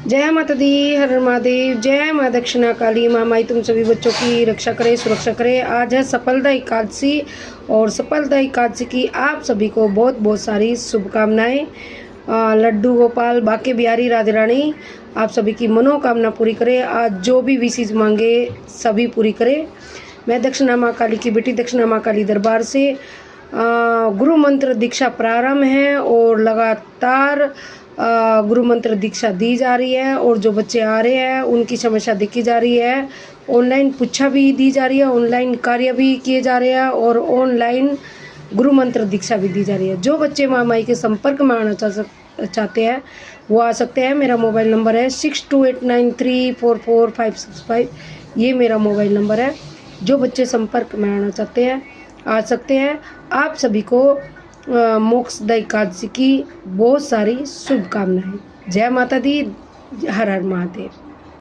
जय माता दी, हर हर महादेव। जय माँ दक्षिणा काली। माँ माई तुम सभी बच्चों की रक्षा करे, सुरक्षा करे। आज है सफलता एकादशी और सफलता एकादशी की आप सभी को बहुत बहुत सारी शुभकामनाएं। लड्डू गोपाल, बाके बिहारी, राधे रानी आप सभी की मनोकामना पूरी करे। आज जो भी विशेष मांगे सभी पूरी करे। मैं दक्षिणा माँ काली की बेटी दक्षिणा माँ काली दरबार से गुरु मंत्र दीक्षा प्रारंभ है और लगातार गुरु मंत्र दीक्षा दी जा रही है। और जो बच्चे आ रहे हैं उनकी समस्या देखी जा रही है। ऑनलाइन पूछा भी दी जा रही है, ऑनलाइन कार्य भी किए जा रहे हैं और ऑनलाइन गुरु मंत्र दीक्षा भी दी जा रही है। जो बच्चे माँ माई के संपर्क में आना चाहते हैं वो आ सकते हैं। मेरा मोबाइल नंबर है 6289344565। ये मेरा मोबाइल नंबर है। जो बच्चे संपर्क में आना चाहते हैं आ सकते हैं। आप सभी को मोक्षदा एकादशी की बहुत सारी शुभकामनाएं। जय माता दी, हर हर महादेव।